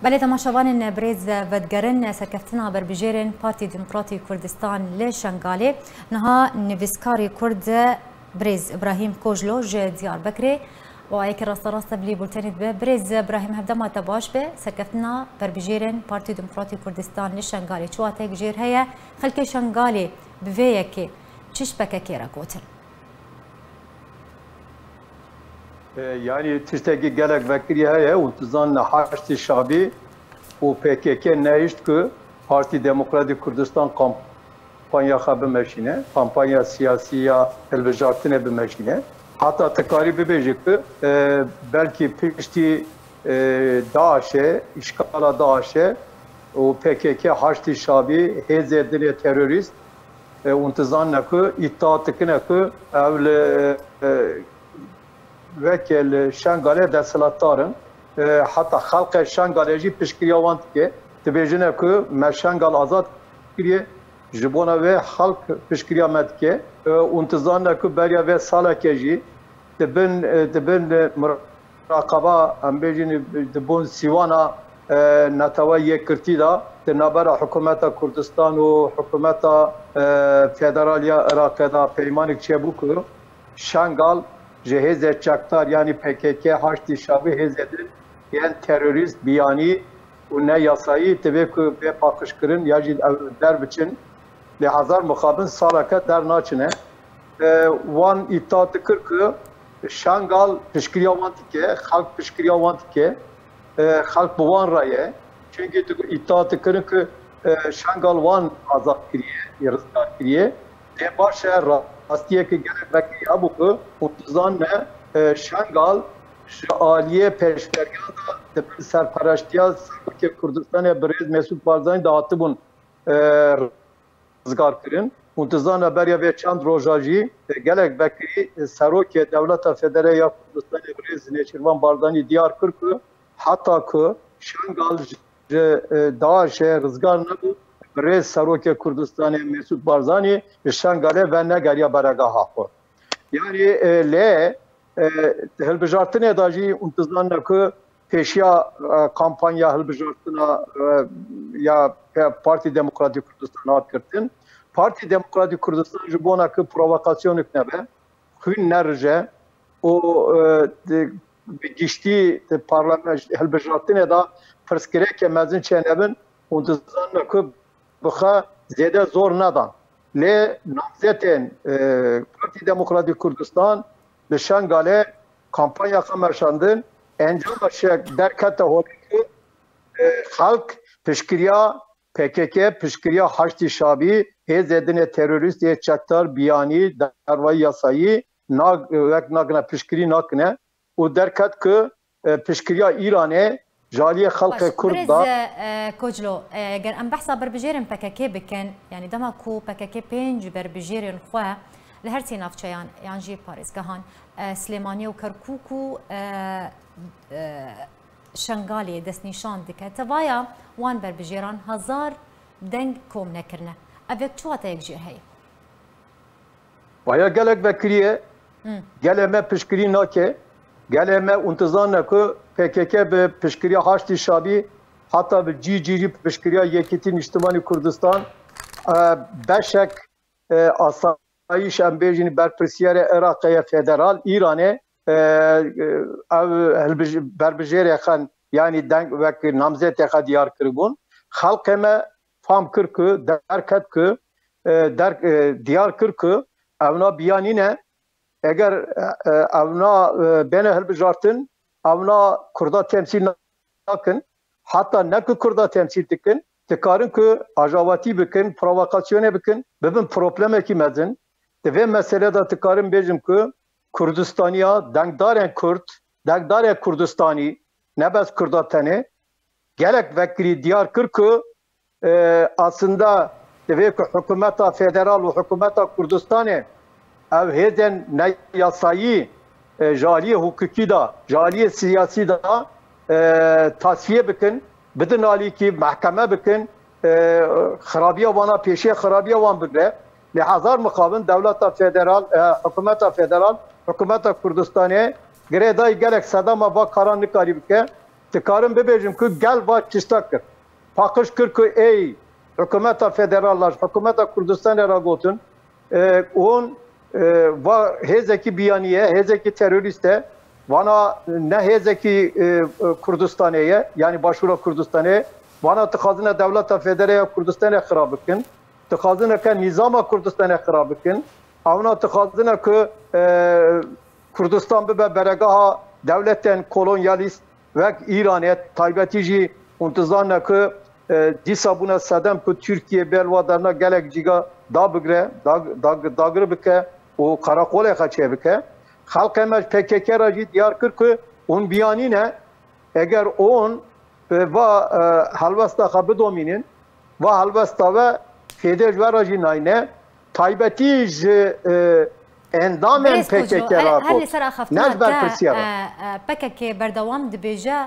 بله تماشاوان بريز ودگرن سرکفتنا بربجيرن پارتی دموکراتی کردستان لشنگالی نها نویسکاری کرد بريز ابراهيم کوجلو ج ديار بكري وایک راست بلی بولتنید به بريز ابراهيم هفدما تباش به سرکفتنا بربجيرن پارتی دموکراتی کردستان لشنگالی چواتک جير هيا خلک شنگالی بویکی چش بککی را گوتن Yani tişteki gelek vekili heye untuzan Haçlı Şabi u PKK neişt ki Parti Demokratik Kurdistan kampanya xabe meşine, kampanya siyasiya elbejartine bir meşine. Hatta tekari bibecik ki belki pişti Daiş'e, işgala Daiş'e u PKK Haçlı Şabi hezedine terörist untuzan ne ki iddiatıkine ki evle vekil Şengal'e deselattarın hatta halka Şengal'e pişkiriyavan ki tebejine ki me Şengal azad kiriye jibona ve halk pişkiriyamet ki untizanla ki beriya ve salakeci dibin murakaba ambejini dibun Sivana netava yekirti da nabara hükümeta Kurdistan ve hükümeta federaliya Irak'da peymanik çebuku Şengal Hezet Çaktar yani PKK Haçlı Şabi Hezet'in yani terörist biyani o ne yasayı tabi ki ve pakışkırın yacil der biçin ve hazar mukabın salaka der naçine van itaatı kırkı Şangal pişkiriyavantıke halk pişkiriyavantıke halk buvan raye çünkü itaatı kırkı Şangal van azat kiriye yarıslar kiriye ve başa Astiye ki gelek vekili abuku untuzan ne Şengal aliye peşvergada serparaştiya Sarıke Kurdistan'a Brez Mesut Barzani dağıttı bun rızgar kırın. Untuzan haberiya ve çand rojaji gelek vekili Sarıke Devleta Federaya Kurdistan'a Brez Neçirvan Barzani diyar kırkı hatta ki Şengal Daiş'e rızgar ne Brez Sarıke Kurdistan'a Mesut Barzani Şengal'e ve ne geriye baragaha ko. Yani le helbejartın edacı untuzanla ki peşya kampanya helbejartına ya Parti Demokratik Kurdistan atkırtın. Parti Demokratik Kurdistan jibona ki provokasyon nebe. Hün nerje o geçti parlament helbejartın eda fırskireke mezin çenebin untuzanla ki bıxa zede zor nadan. Le namzetin Parti Demokratik Kurdistan le Şengal'e kampanya kamerşandın encam aşık derkete hoşu halk pişkiriya PKK pişkiriya Haçlı Şabi hezedine terörist diye çaktar biyani dervayı yasayı nagna pişkiri nakne o derket ki pişkiriya İran'e جاليه خلق كرد كوجلو اگر ام بحثا بربجيرن PKK بكن يعني دما كو PKK بينج بربجيرن خوا لهرتي نافچيان يعني جي باريس كهان سليماني وكركوكو شنغالي دس نيشان دكه توايا وان بربجيران هزار دنگ كوم نكرنا افيك چوات يجير هي ويا قالك بكريه قال ما بشكري ناكي قال ما انتظارنا كو PKK به pişkiriya Haçlı Şabi hatta bir ciri pişkiriya Yeketin İçtimai Kurdistan beşek asayiş embejini berpirsiyere Irak'a federal İran'e berbejere xan yani denk vek namzet xa diyar kırbun halkeme fam kırkı derket kı diyar kırkı evna biyanine eğer evna bene helbejartın avna Kurda temsil nakın, hatta ne ki Kurda temsil dikin, tekarın ki ajavati bikin, provokasyone bikin, bibin probleme ki mezin. Ve mesele de tekarın bejim ki Kurdistaniya, dengdaren Kürt, dengdaren Kurdistani, nebez Kurda tane, gelek vekili diyar kır ki aslında ve hükümeta federal ve hükümeta Kurdistan'ı ev heden ne yasayı jaliye hukuki da, jaliye siyasi da tasfiye bikin, bidin ali ki mahkeme bikin, xarabiye vana peşe xarabiye van bigre. Lihazar mukabın devleta federal, hükümeta federal, hükümeta Kurdistan'ı gre day gelek sadama bak karanlık aribike Tıkarım bebejim ki gel va çistakır. Pakış kır ki ey hükümeta federallar, hükümeta Kürdistan'a ragotun on va hezeki biyaniye, hezeki teröriste vana ne hezeki Kürdistan'e yani başvura Kürdistan'e vana tıkazına devleta federaya Kürdistan'a xirabıkın. Tıkazına ki nizama Kürdistan'a xirabıkın. Avna tıkazına ki Kürdistan bibe beregaha devletten kolonyalist ve İran'et taybetici untizanla ki disa buna sedem ki Türkiye belvadarına gelek ciga da bigre dagır bike o karakole kaçe bike halk emel PKK racı diyar kır ki on biyanine eğer on ve halvasta kabı dominin ve halvasta ve fedej ve racı nayne taybetici اندامن PKK را هل سر خفتنا PKK بردوام دبیجا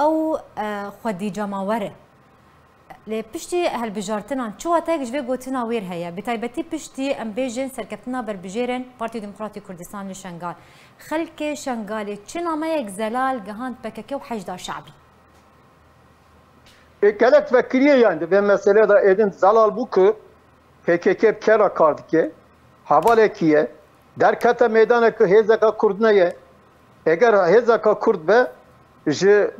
او خودی جماوره لی پشتی هل بجارتنان چو تاگ جوی گوتنا ویر هيا بتایبتی پشتی ام بیجن سرکفتنا بر بجیرن پارتی دموکراتی کردستان لشنگال خلک شنگالی چنامه یک زلال گهاند PKK و حشد شعبی gelek vekiliye yani ve mesele de edin zalal bu ki PKK kera kardike havalekiye derkete meydana ki hezeka Kurdneye eğer hezeka Kurd be ji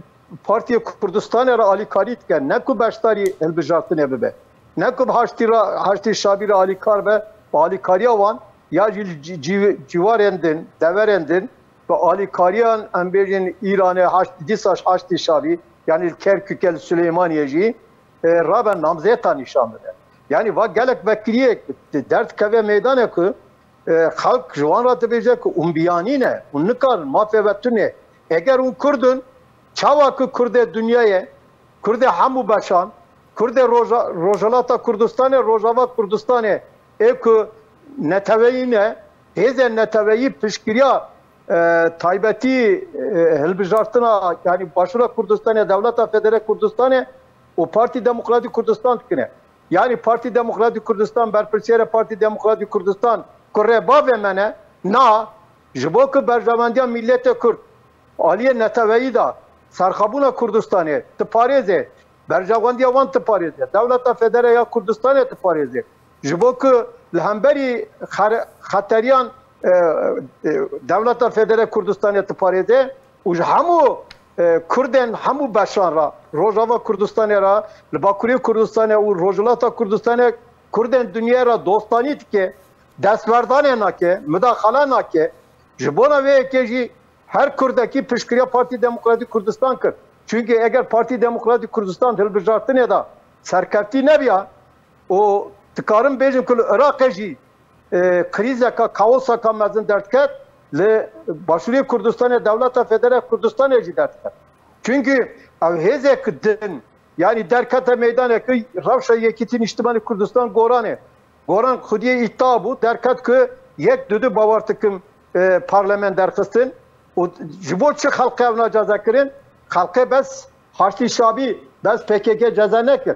Partiye Kürdistan'a Ali Karit gen ne ku baştari elbijatın ebe ne ku haşti şabir Ali Kar be Ali Kariya van ya civarendin deverendin ve Ali Kariyan ambejin İran'a haşti disaş haşti şabi yani Kerkükel Süleymaniyeci raben namzeta nişanlı yani va gelek vekiliye dert keve meydana ki halk jwan ra dibêje ku hûn biyanîne hûn nikarin mafê ve tune eger hûn Kurdin çawa ku Kurdê Dunyayê Kurdê hemû beşan Kurdê Rojhilata Kurdistanê Rojava Kurdistanê ê ku neteweyî ne hêzên neteweyî piştgiriya taybetî hilbijartina yani başûra Kurdistanê Devleta Federê Kurdistanê û Partî Demokratîk Kurdistan dikine yani Partî Demokratîk Kurdistan berpirsiyera Partî Demokratîk Kurdistan Kureba ve mene na jibo ki berjavendiya millete Kurd aliye neteveyi da serxabuna Kurdistanê tiparêzê berjavendiya wan tiparêzê Devleta Federaya Kurdistanê tiparêzê jibo ki li hemberî xeteriyan Devleta Federa Kurdistanê tiparêzê û ji hemû Kurdên hemû beşan ra Rojava Kurdistanê ra li Bakurê Kurdistanê û Rojhilata Kurdistanê Kurdên dunyaya ra dostanî dike destverdanê nake, müdaxale nake, ji bona vê yekê jî her Kurdekî piştgiriya Partî Demokratîk Kurdistan kir. Çünkü eger Partî Demokratîk Kurdistan hilbijartinê da serkeftî nebiya, o dikarin bêjin ku li Iraqê jî krîzeka, kaoseka mezin derdket, li Başûrê Kurdistanê Devleta Federa Kurdistanê jî derdket. Çünkü ev hêzek din, yani derkete meydanekî rewşa Yekîtîn İçtimânî Kurdistan Goranê. Goran xudiye iddia bu derket ki yek düdü bavartıkım parlament derkistin o jibo çi halka evna ceza kirin halka bes haşti şabi bes PKK ceza nekir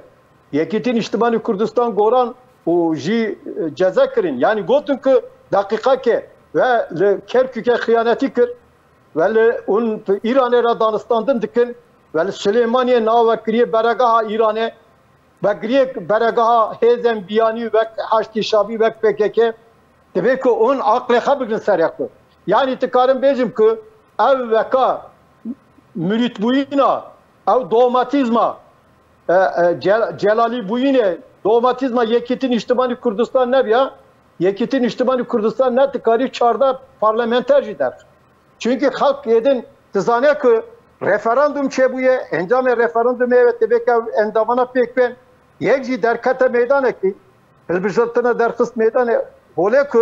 Yekîtîn İçtimânî Kurdistan Goran o ji ceza kirin yani gotun ki dakika ke ve le Kerkük'e hıyaneti kir ve le un İran'e ra danistandın dikin ve le Süleymaniye navekiriye beregaha İran'e ve Griyek beregaha hezem biyani ve haşti şabi ve PKK demek ki onun aklı bugün seryaktı. Yani tıkarım bejim ki ev veka mürit buyuna ev domatizma celali buyine domatizma Yekîtîn İçtimânî Kurdistan ne ya? Yekîtîn İçtimânî Kurdistan ne tıkarı çarda parlamenterci der. Çünkü halk yedin tızane ki referandum çebuye encame referandum evet demek ki endamana pek ben yekci derkete meydana ki hilbijartına derkist meydana hole ki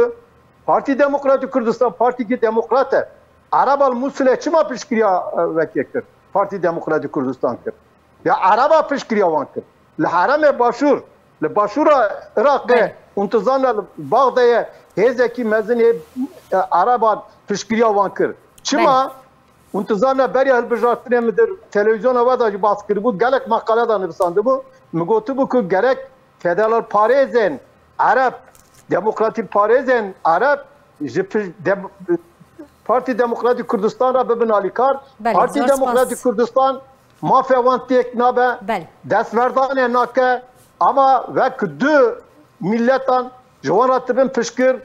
Parti Demokratik Kurdistan Parti ki demokrate Arabal Musul'e çima pişkiriya vekektir. Parti Demokratik Kurdistan kır. Ya araba pişkiriya van kır. Li harame başur. Li başura Irak'ta untuzanla Bağda'ya hezeki mezini araba pişkiriya van kır. Çima untuzanla beri hilbijartına midir televizyona vadacı baskırı bu gelek makalada nırsandı bu. Mügotu bu ki gerek federal parezen Arap Demokratik parezen Arap Parti Demokratik Kurdistan'a bebin alikar Parti Demokratik Kurdistan mafya wan tek nabe بله destverdanê nake ama vek du milletan ji wan re tibin pişkir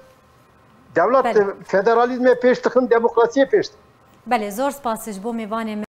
devlet Bele. federalizmê pêş dixin demokrasiyê pêş dixin. بله زۆر سپاس ji bo mêvanê